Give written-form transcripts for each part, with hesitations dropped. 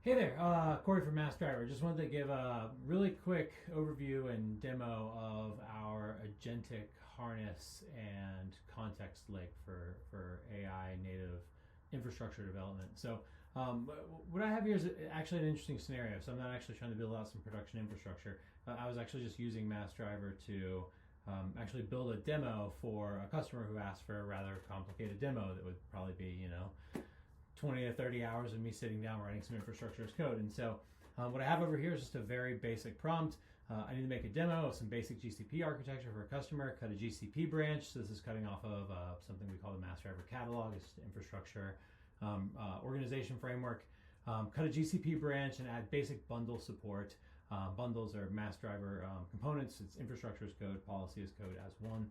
Hey there, Cory from Massdriver. Just wanted to give a really quick overview and demo of our Agentic harness and context lake for AI native infrastructure development. So what I have here is actually an interesting scenario. So I'm not actually trying to build out some production infrastructure. I was actually just using Massdriver to actually build a demo for a customer who asked for a rather complicated demo that would probably be, 20 to 30 hours of me sitting down writing some infrastructure as code. And so what I have over here is just a very basic prompt. I need to make a demo of some basic GCP architecture for a customer, cut a GCP branch. So this is cutting off of something we call the Massdriver catalog. It's the infrastructure organization framework. Cut a GCP branch and add basic bundle support. Bundles are Massdriver components. It's infrastructure as code, policy as code as one.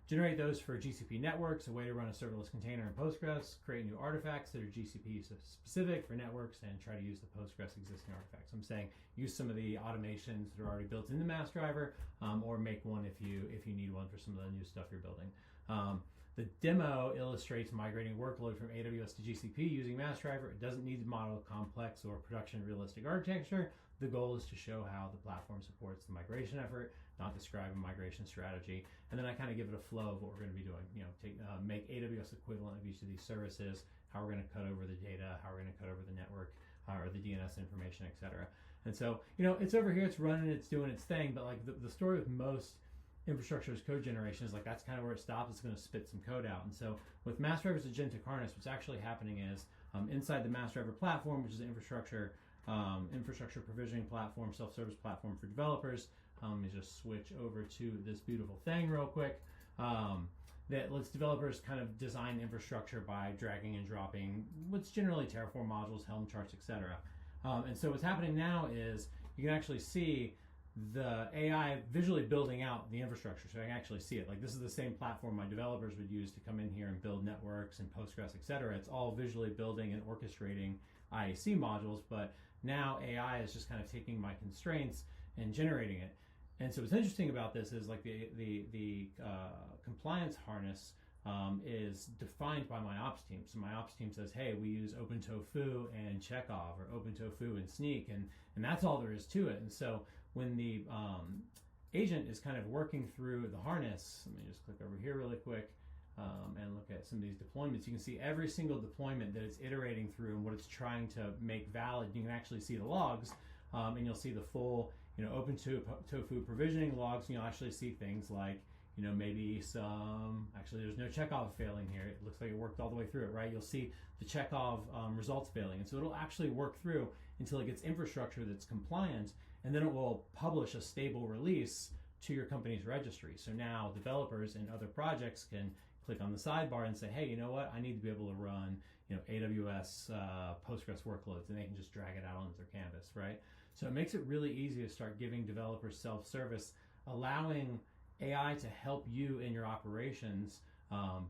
Generate those for GCP networks, a way to run a serverless container in Postgres, create new artifacts that are GCP specific for networks, and try to use the Postgres existing artifacts. I'm saying use some of the automations that are already built into Massdriver, or make one if you need one for some of the new stuff you're building. The demo illustrates migrating workload from AWS to GCP using Massdriver. It doesn't need to model complex or production realistic architecture. The goal is to show how the platform supports the migration effort, not describe a migration strategy. And then I kind of give it a flow of what we're going to be doing. Make AWS equivalent of each of these services, how we're going to cut over the data, how we're going to cut over the network, or the DNS information, etc. And so, it's over here, it's running, it's doing its thing, but like the story with most infrastructure as code generation is like that's kind of where it stops. It's going to spit some code out. And so with Massdriver's Agentic harness, what's actually happening is inside the Massdriver platform, which is an infrastructure provisioning platform, self-service platform for developers. Let me just switch over to this beautiful thing real quick. That lets developers kind of design infrastructure by dragging and dropping what's generally Terraform modules, Helm charts, etc. And so what's happening now is you can actually see the AI visually building out the infrastructure, so I can actually see it. Like this is the same platform my developers would use to come in here and build networks and Postgres, etc. It's all visually building and orchestrating IAC modules, but now AI is just kind of taking my constraints and generating it. And so what's interesting about this is like the compliance harness is defined by my ops team. So my ops team says, hey, we use OpenTofu and Checkov or OpenTofu and Snyk, and that's all there is to it. And so when the agent is kind of working through the harness, let me just click over here really quick and look at some of these deployments. You can see every single deployment that it's iterating through and what it's trying to make valid. You can actually see the logs, and you'll see the full OpenTofu provisioning logs, and you'll actually see things like maybe actually there's no Checkov failing here. It looks like it worked all the way through it, right? You'll see the Checkov results failing. And so it'll actually work through until it gets infrastructure that's compliant, and then it will publish a stable release to your company's registry. So now developers and other projects can click on the sidebar and say, hey, you know what? I need to be able to run, AWS Postgres workloads, and they can just drag it out onto their canvas, right? So it makes it really easy to start giving developers self-service, allowing AI to help you in your operations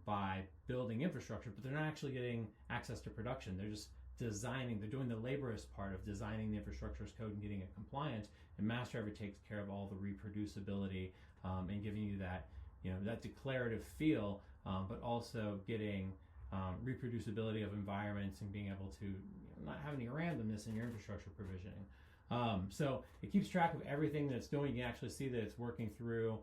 by building infrastructure, but they're not actually getting access to production. They're just designing, they're doing the laborious part of designing the infrastructure as code and getting it compliant, and Massdriver takes care of all the reproducibility and giving you that, that declarative feel, but also getting reproducibility of environments and being able to not have any randomness in your infrastructure provisioning. So it keeps track of everything that it's doing. You can actually see that it's working through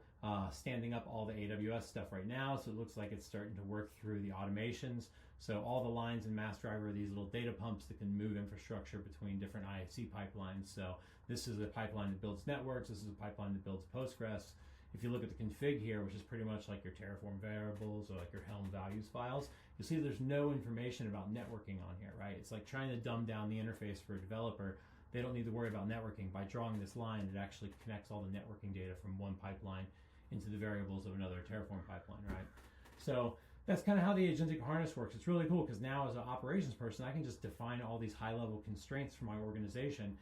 standing up all the AWS stuff right now. So it looks like it's starting to work through the automations. So all the lines in Massdriver are these little data pumps that can move infrastructure between different IAC pipelines. So this is a pipeline that builds networks. This is a pipeline that builds Postgres. If you look at the config here, which is pretty much like your Terraform variables or like your Helm values files, you'll see there's no information about networking on here, right? It's like trying to dumb down the interface for a developer. They don't need to worry about networking. By drawing this line, it actually connects all the networking data from one pipeline into the variables of another Terraform pipeline, right? So that's kind of how the Agentic harness works. It's really cool because now as an operations person, I can just define all these high-level constraints for my organization.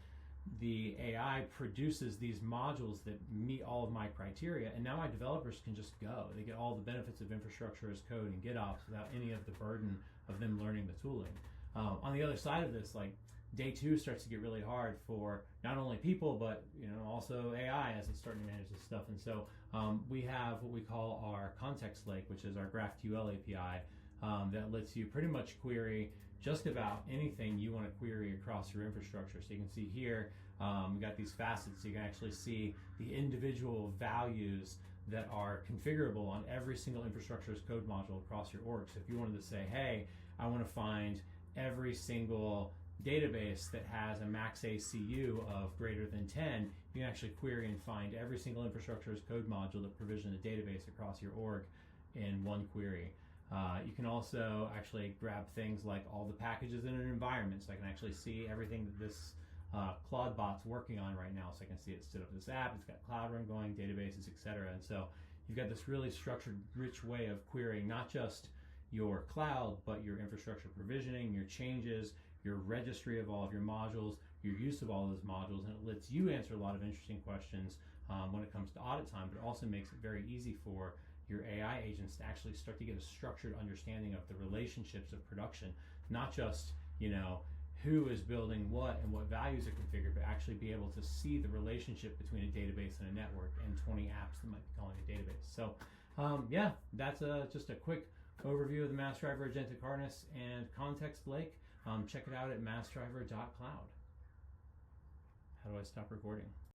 The AI produces these modules that meet all of my criteria, and now my developers can just go. They get all the benefits of infrastructure as code and GitOps without any of the burden of them learning the tooling. On the other side of this, like day two starts to get really hard for not only people, but also AI as it's starting to manage this stuff. And so we have what we call our context lake, which is our GraphQL API that lets you pretty much query just about anything you want to query across your infrastructure. So you can see here, we got these facets, so you can actually see the individual values that are configurable on every single infrastructure's code module across your org. So if you wanted to say, hey, I want to find every single database that has a max ACU of greater than 10, you can actually query and find every single infrastructure's code module that provisions a database across your org in one query. You can also actually grab things like all the packages in an environment, so I can actually see everything that this Claude bot's working on right now. So I can see it stood up this app, it's got Cloud Run going, databases, etc. And so you've got this really structured, rich way of querying not just your cloud, but your infrastructure provisioning, your changes, your registry of all of your modules, your use of all those modules, and it lets you answer a lot of interesting questions when it comes to audit time, but it also makes it very easy for your AI agents to actually start to get a structured understanding of the relationships of production, not just, who is building what and what values are configured, but actually be able to see the relationship between a database and a network and 20 apps that might be calling a database. So yeah, that's just a quick overview of the Massdriver Agentic Harness and Context Lake. Check it out at massdriver.cloud. How do I stop recording?